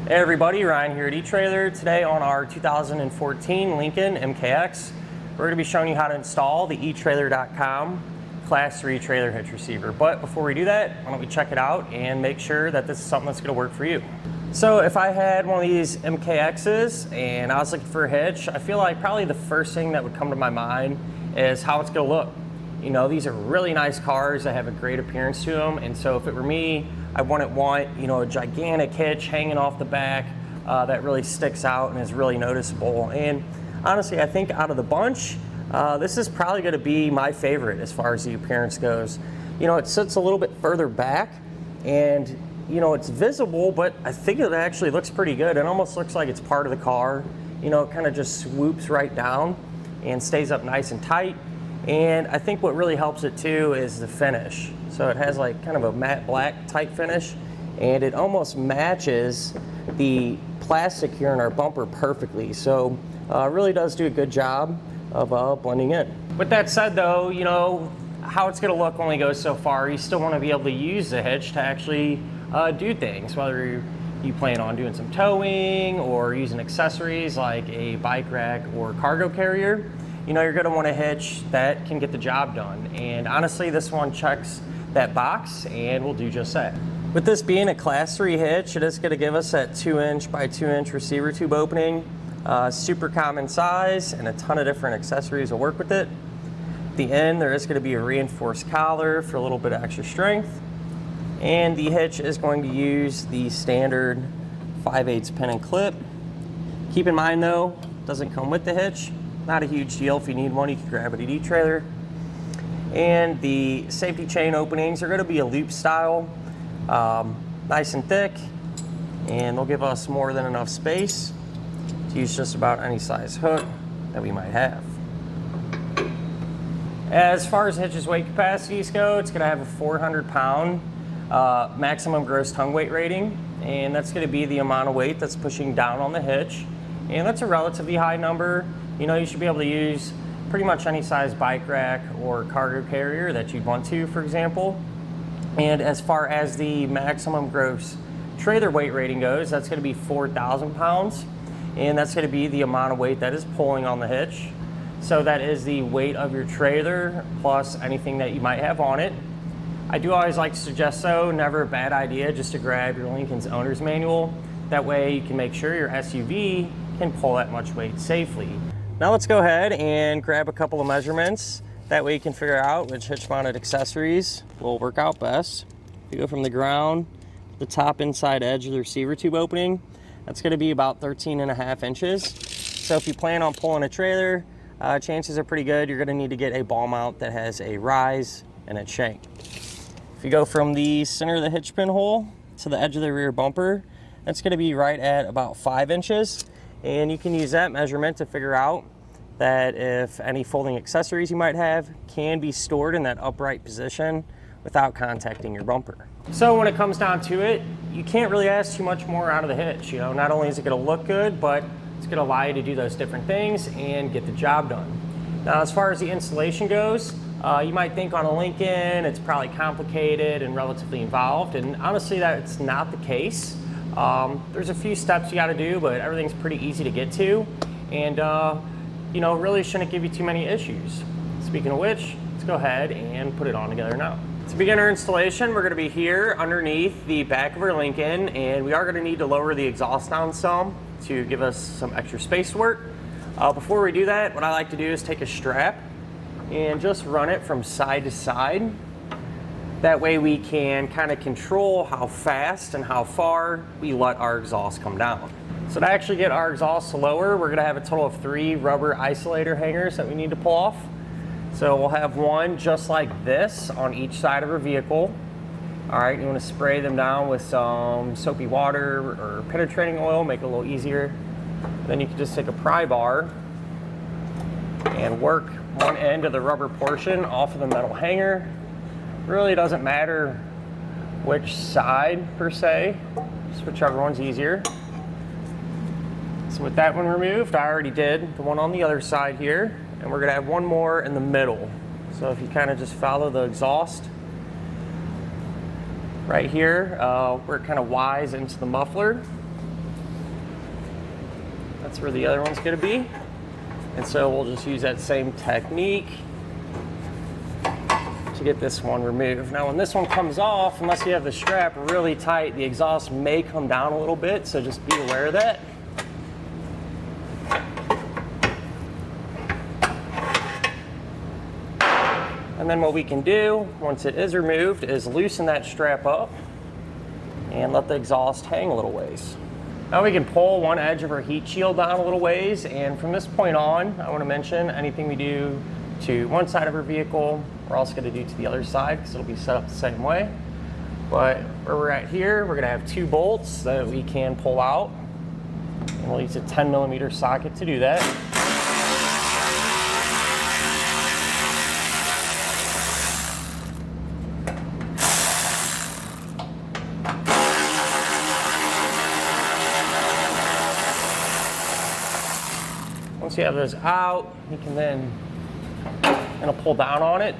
Hey everybody, Ryan here at eTrailer. Today on our 2014 Lincoln MKX, we're going to be showing you how to install the etrailer.com Class 3 trailer hitch receiver. But before we do that, why don't we check it out and make sure that this is something that's going to work for you. So if I had one of these MKXs and I was looking for a hitch, I feel like probably the first thing that would come to my mind is how it's going to look. You know, these are really nice cars that have a great appearance to them, and so if it were me, I wouldn't want, you know, a gigantic hitch hanging off the back that really sticks out and is really noticeable. And honestly, I think out of the bunch, this is probably going to be my favorite as far as the appearance goes. You know, it sits a little bit further back, and you know, it's visible, but I think it actually looks pretty good. It almost looks like it's part of the car. You know, it kind of just swoops right down and stays up nice and tight. And I think what really helps it too is the finish. So it has like kind of a matte black type finish, and it almost matches the plastic here in our bumper perfectly. So it really does do a good job of blending in. With that said though, you know, how it's gonna look only goes so far. You still wanna be able to use the hitch to actually do things, whether you plan on doing some towing or using accessories like a bike rack or cargo carrier. You know, you're going to want a hitch that can get the job done. And honestly, this one checks that box and will do just that. With this being a Class 3 hitch, it is going to give us that 2" by 2" receiver tube opening. Super common size, and a ton of different accessories will work with it. At the end, there is going to be a reinforced collar for a little bit of extra strength. And the hitch is going to use the standard 5/8 pin and clip. Keep in mind though, it doesn't come with the hitch. Not a huge deal. If you need one, you can grab it at eTrailer. And the safety chain openings are going to be a loop style, nice and thick, and they'll give us more than enough space to use just about any size hook that we might have. As far as hitch's weight capacities go, it's going to have a 400-pound maximum gross tongue weight rating, and that's going to be the amount of weight that's pushing down on the hitch, and that's a relatively high number. You know, you should be able to use pretty much any size bike rack or cargo carrier that you'd want to, for example. And as far as the maximum gross trailer weight rating goes, that's going to be 4,000 pounds, and that's going to be the amount of weight that is pulling on the hitch. So that is the weight of your trailer plus anything that you might have on it. I do always like to suggest, though, never a bad idea just to grab your Lincoln's owner's manual. That way you can make sure your SUV can pull that much weight safely. Now let's go ahead and grab a couple of measurements. That way you can figure out which hitch mounted accessories will work out best. You go from the ground, the top inside edge of the receiver tube opening. That's going to be about 13.5 inches. So if you plan on pulling a trailer, chances are pretty good you're going to need to get a ball mount that has a rise and a shank. If you go from the center of the hitch pin hole to the edge of the rear bumper, that's going to be right at about 5 inches. And you can use that measurement to figure out that if any folding accessories you might have can be stored in that upright position without contacting your bumper. So when it comes down to it, you can't really ask too much more out of the hitch. You know, not only is it going to look good, but it's going to allow you to do those different things and get the job done. Now, as far as the installation goes, you might think on a Lincoln it's probably complicated and relatively involved, and honestly that's not the case. There's a few steps you got to do, but everything's pretty easy to get to, and you know, really shouldn't give you too many issues. Speaking of which, let's go ahead and put it on together now. To begin our installation, we're going to be here underneath the back of our Lincoln, and we are going to need to lower the exhaust down some to give us some extra space to work. Before we do that, what I like to do is take a strap and just run it from side to side. That way we can kind of control how fast and how far we let our exhaust come down. So to actually get our exhaust to lower, we're going to have a total of 3 rubber isolator hangers that we need to pull off. So we'll have one just like this on each side of our vehicle. All right, you want to spray them down with some soapy water or penetrating oil, make it a little easier. Then you can just take a pry bar and work one end of the rubber portion off of the metal hanger. Really doesn't matter which side per se, just whichever one's easier. So with that one removed, I already did the one on the other side here, and we're gonna have one more in the middle. So if you kind of just follow the exhaust right here, where it kind of Ys into the muffler, That's where the other one's gonna be. And so we'll just use that same technique to get this one removed. Now when this one comes off, unless you have the strap really tight, the exhaust may come down a little bit, so just be aware of that. And then what we can do, once it is removed, is loosen that strap up and let the exhaust hang a little ways. Now we can pull one edge of our heat shield down a little ways, and from this point on, I want to mention anything we do to one side of our vehicle, we're also going to do to the other side because it'll be set up the same way. But where we're at here, we're going to have 2 bolts that we can pull out, and we'll use a 10mm socket to do that. Once you have those out, you can then pull down on it.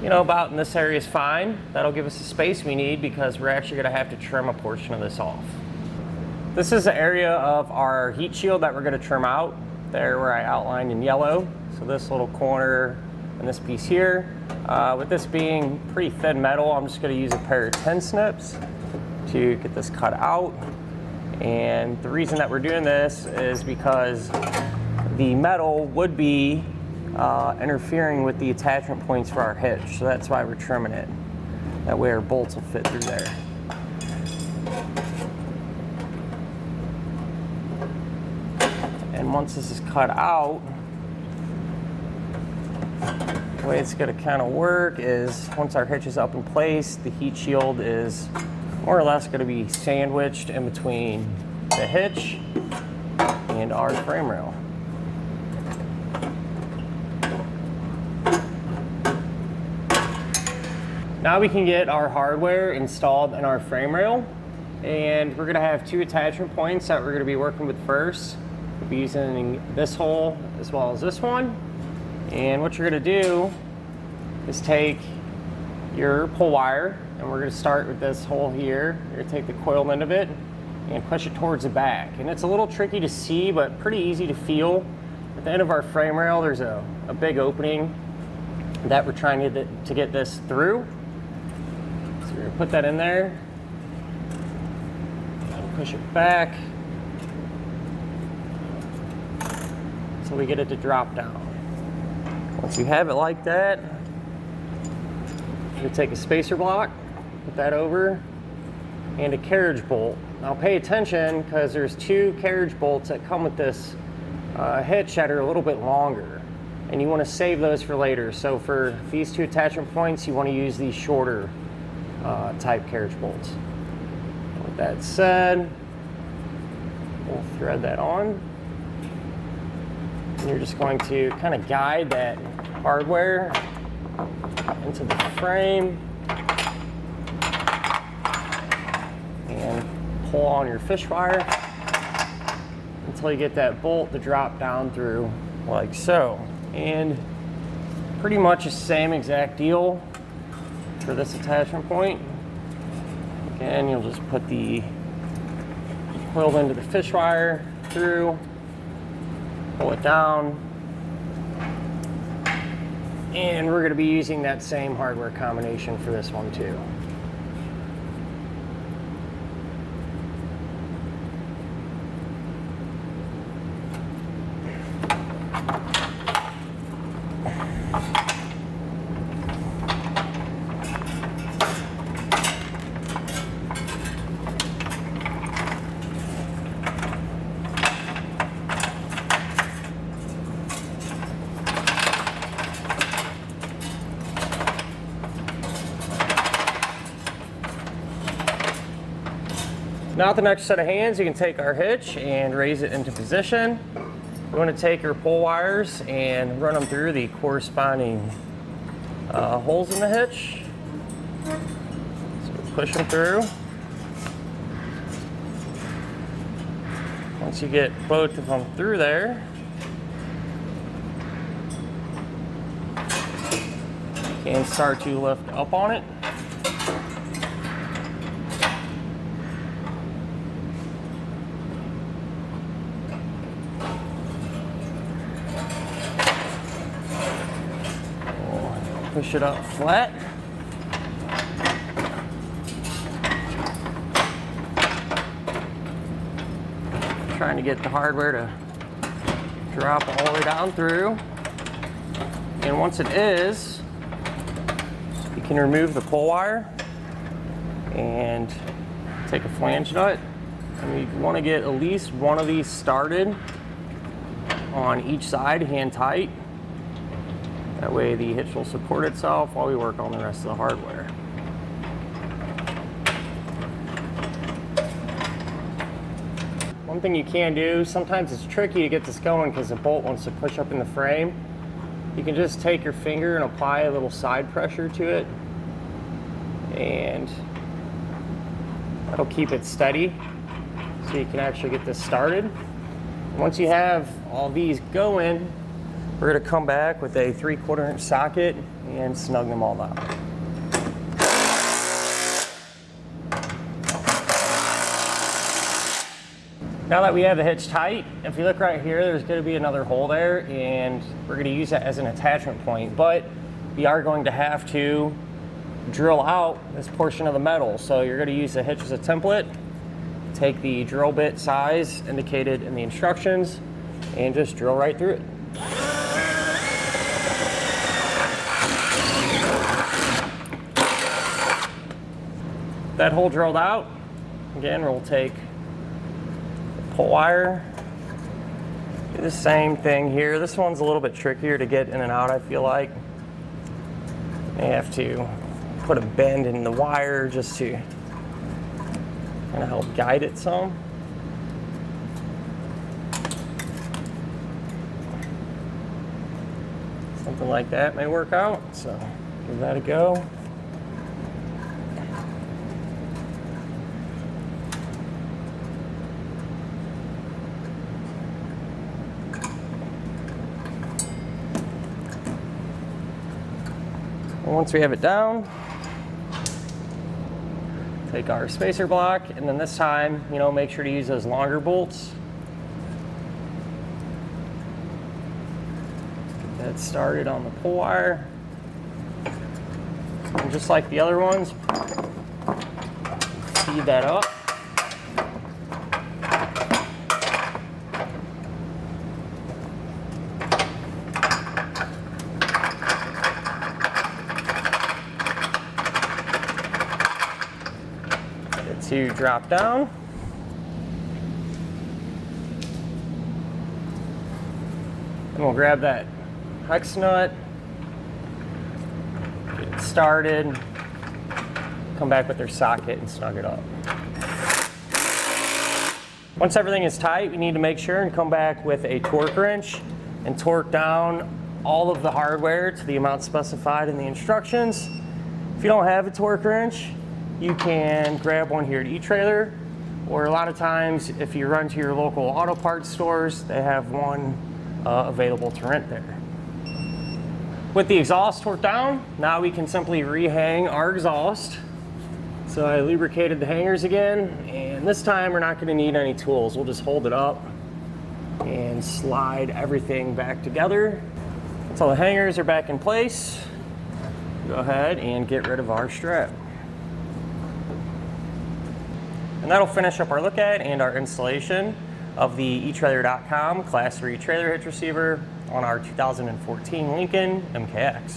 You know, about in this area is fine. That'll give us the space we need because we're actually going to have to trim a portion of this off. This is the area of our heat shield that we're going to trim out, there where I outlined in yellow. So this little corner and this piece here. With this being pretty thin metal, I'm just going to use a pair of 10 snips to get this cut out. And the reason that we're doing this is because the metal would be interfering with the attachment points for our hitch. So that's why we're trimming it. That way our bolts will fit through there. And once this is cut out, the way it's going to kind of work is once our hitch is up in place, the heat shield is more or less going to be sandwiched in between the hitch and our frame rail. Now we can get our hardware installed in our frame rail, and we're going to have 2 attachment points that we're going to be working with first. We'll be using this hole as well as this one. And what you're going to do is take your pull wire, and we're going to start with this hole here. You're going to take the coil end of it and push it towards the back. And it's a little tricky to see, but pretty easy to feel. At the end of our frame rail, there's a big opening that we're trying to get this through. So we're going to put that in there and push it back so we get it to drop down. Once you have it like that, you take a spacer block, put that over, and a carriage bolt. Now pay attention because there's 2 carriage bolts that come with this hitch that are a little bit longer, and you want to save those for later. So for these 2 attachment points, you want to use these shorter type carriage bolts. With that said, we'll thread that on. And you're just going to kind of guide that hardware into the frame and pull on your fish wire until you get that bolt to drop down through like so. And pretty much the same exact deal for this attachment point. Again, you'll just put the coiled end of the fish wire through, pull it down, and we're going to be using that same hardware combination for this one too. Now with the next set of hands, you can take our hitch and raise it into position. We want to take our pull wires and run them through the corresponding holes in the hitch. So push them through. Once you get both of them through there, you can start to lift up on it. push it up flat. Trying to get the hardware to drop all the way down through. And once it is, you can remove the pull wire and take a flange nut. And you want to get at least one of these started on each side, hand tight. That way the hitch will support itself while we work on the rest of the hardware. One thing you can do, sometimes it's tricky to get this going because the bolt wants to push up in the frame. You can just take your finger and apply a little side pressure to it, and that'll keep it steady so you can actually get this started. Once you have all these going, we're going to come back with a 3/4 inch socket and snug them all down. Now that we have the hitch tight, if you look right here, there's going to be another hole there, and we're going to use that as an attachment point, but we are going to have to drill out this portion of the metal. So you're going to use the hitch as a template, take the drill bit size indicated in the instructions, and just drill right through it. That hole drilled out, again, we'll take pull wire. Do the same thing here. This one's a little bit trickier to get in and out, I feel like. May have to put a bend in the wire just to kind of help guide it some. Something like that may work out, so give that a go. Once we have it down, take our spacer block, and then this time, make sure to use those longer bolts. Get that started on the pull wire. And just like the other ones, feed that up. To drop down. And we'll grab that hex nut, get it started, come back with their socket and snug it up. Once everything is tight, we need to make sure and come back with a torque wrench and torque down all of the hardware to the amount specified in the instructions. If you don't have a torque wrench, you can grab one here at eTrailer, or a lot of times if you run to your local auto parts stores, they have one available to rent there. With the exhaust torqued down, now we can simply rehang our exhaust. So I lubricated the hangers again, and this time we're not going to need any tools. We'll just hold it up and slide everything back together. Until the hangers are back in place, go ahead and get rid of our strap. And that'll finish up our look at and our installation of the etrailer.com Class 3 trailer hitch receiver on our 2014 Lincoln MKX.